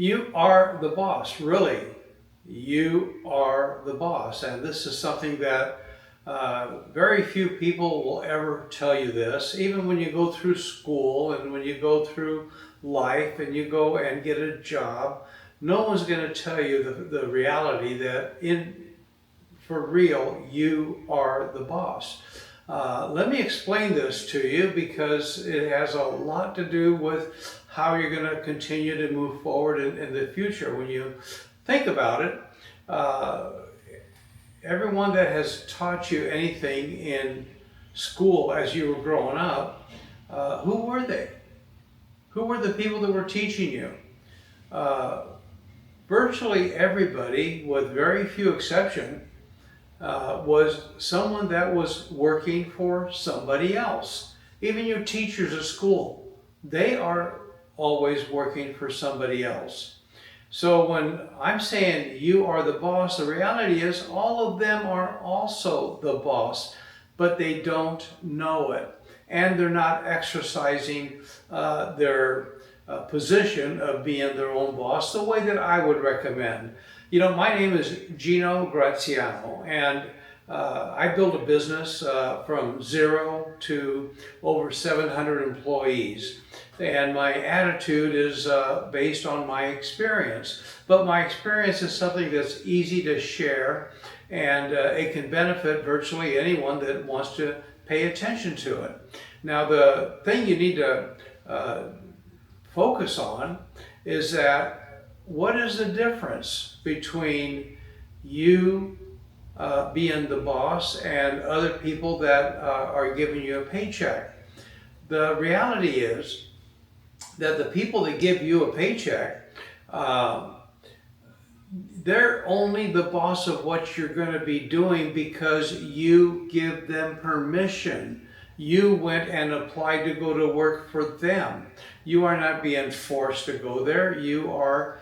You are the boss, really. You are the boss. And this is something that very few people will ever tell you this. Even when you go through school and when you go through life and you go and get a job, no one's going to tell you the reality that for real, you are the boss. Let me explain this to you because it has a lot to do with how you're going to continue to move forward in the future. When you think about it, everyone that has taught you anything in school as you were growing up, who were they? Who were the people that were teaching you? Virtually everybody, with very few exceptions, was someone that was working for somebody else. Even your teachers at school, they are always working for somebody else. So when I'm saying you are the boss, the reality is all of them are also the boss, but they don't know it. And they're not exercising their position of being their own boss the way that I would recommend. You know, my name is Gino Graziano, and I built a business from 0 to over 700 employees. And my attitude is based on my experience. But my experience is something that's easy to share, and it can benefit virtually anyone that wants to pay attention to it. Now, the thing you need to focus on is that what is the difference between you being the boss and other people that are giving you a paycheck? The reality is that the people that give you a paycheck, they're only the boss of what you're going to be doing because you give them permission. You went and applied to go to work for them. You are not being forced to go there. You are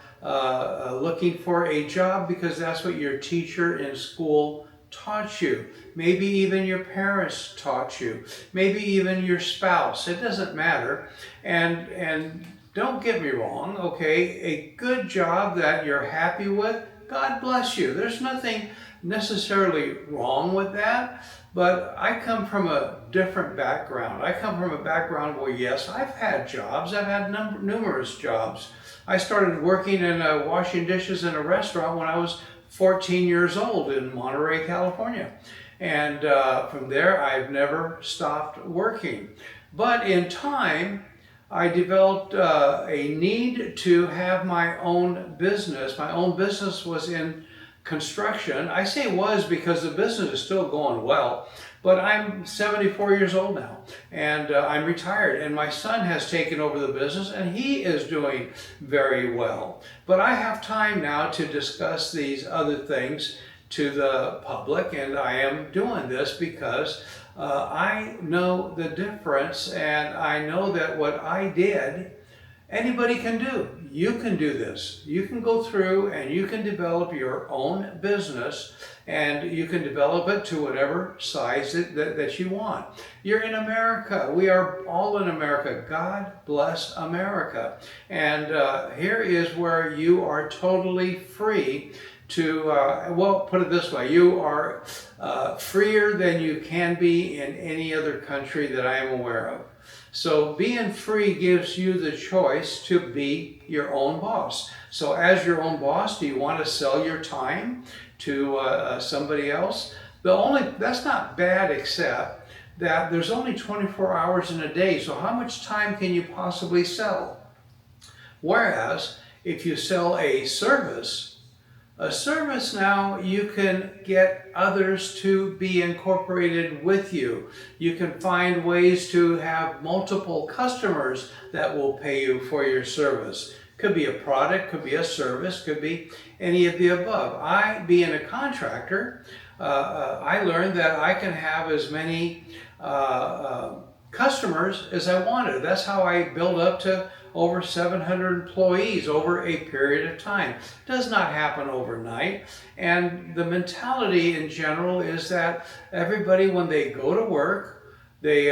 looking for a job because that's what your teacher in school taught you. Maybe even your parents taught you. Maybe even your spouse. It doesn't matter. And don't get me wrong, okay? A good job that you're happy with, God bless you. There's nothing necessarily wrong with that. But I come from a different background. I come from a background where, yes, I've had jobs. I've had numerous jobs. I started working in washing dishes in a restaurant when I was 14 years old in Monterey, California. And from there, I've never stopped working. But in time, I developed a need to have my own business. My own business was in construction. I say was because the business is still going well, but I'm 74 years old now, and I'm retired, and my son has taken over the business, and he is doing very well. But I have time now to discuss these other things to the public, and I am doing this because I know the difference, and I know that what I did, anybody can do. You can do this. You can go through and you can develop your own business, and you can develop it to whatever size that you want. You're in America. We are all in America. God bless America. And here is where you are totally free to, well, put it this way, you are freer than you can be in any other country that I am aware of. So being free gives you the choice to be your own boss. So as your own boss, do you want to sell your time to somebody else? That's not bad, except that there's only 24 hours in a day. So how much time can you possibly sell? Whereas if you sell a service now, you can get others to be incorporated with you. You can find ways to have multiple customers that will pay you for your service. Could be a product, could be a service, could be any of the above. I, being a contractor, I learned that I can have as many customers as I wanted. That's how I built up to over 700 employees over a period of time. Does not happen overnight. And the mentality in general is that everybody, when they go to work, they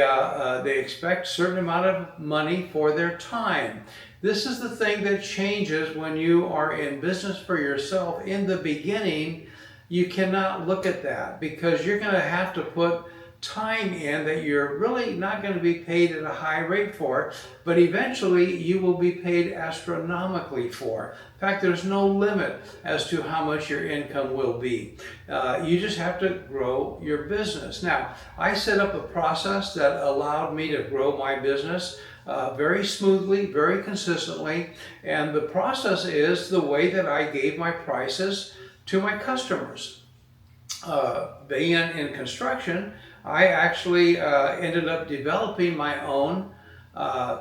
expect a certain amount of money for their time. This is the thing that changes when you are in business for yourself. In the beginning, you cannot look at that because you're going to have to put time in that you're really not going to be paid at a high rate for, but eventually you will be paid astronomically for. In fact, there's no limit as to how much your income will be. You just have to grow your business. Now, I set up a process that allowed me to grow my business very smoothly, very consistently, and the process is the way that I gave my prices to my customers. Being in construction, I actually ended up developing my own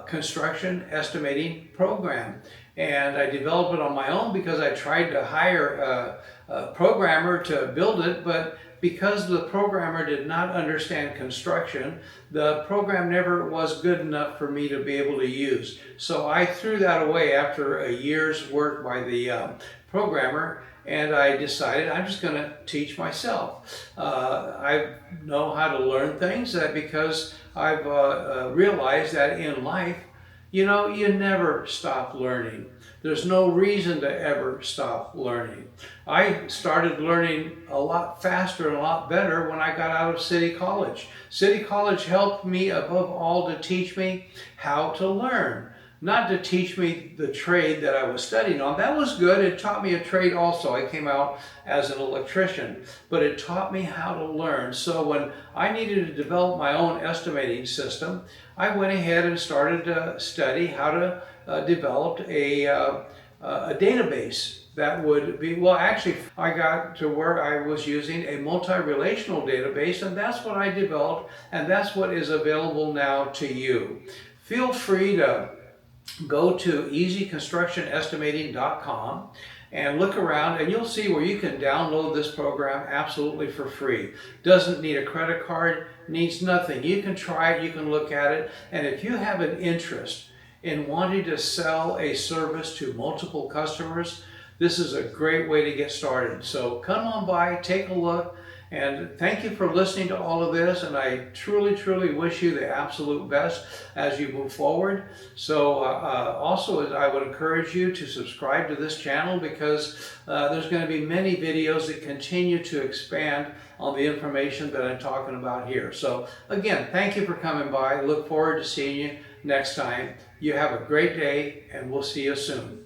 construction estimating program. And I developed it on my own because I tried to hire a programmer to build it, but because the programmer did not understand construction, the program never was good enough for me to be able to use. So I threw that away after a year's work by the programmer, and I decided I'm just going to teach myself. I know how to learn things because I've realized that in life, you know, you never stop learning. There's no reason to ever stop learning. I started learning a lot faster and a lot better when I got out of City College. City College helped me above all to teach me how to learn. Not to teach me the trade that I was studying on. That was good. It taught me a trade also. I came out as an electrician, but it taught me how to learn. So when I needed to develop my own estimating system, I went ahead and started to study how to develop a database that would be, well, actually, I got to where I was using a multi-relational database, and that's what I developed, and that's what is available now to you. Feel free to go to easyconstructionestimating.com and look around, and you'll see where you can download this program absolutely for free. Doesn't need a credit card, needs nothing. You can try it, you can look at it, and if you have an interest in wanting to sell a service to multiple customers, this is a great way to get started. So come on by, take a look, and thank you for listening to all of this, and I truly, truly wish you the absolute best as you move forward. So also, I would encourage you to subscribe to this channel because there's going to be many videos that continue to expand on the information that I'm talking about here. So again, thank you for coming by. Look forward to seeing you next time. You have a great day, and we'll see you soon.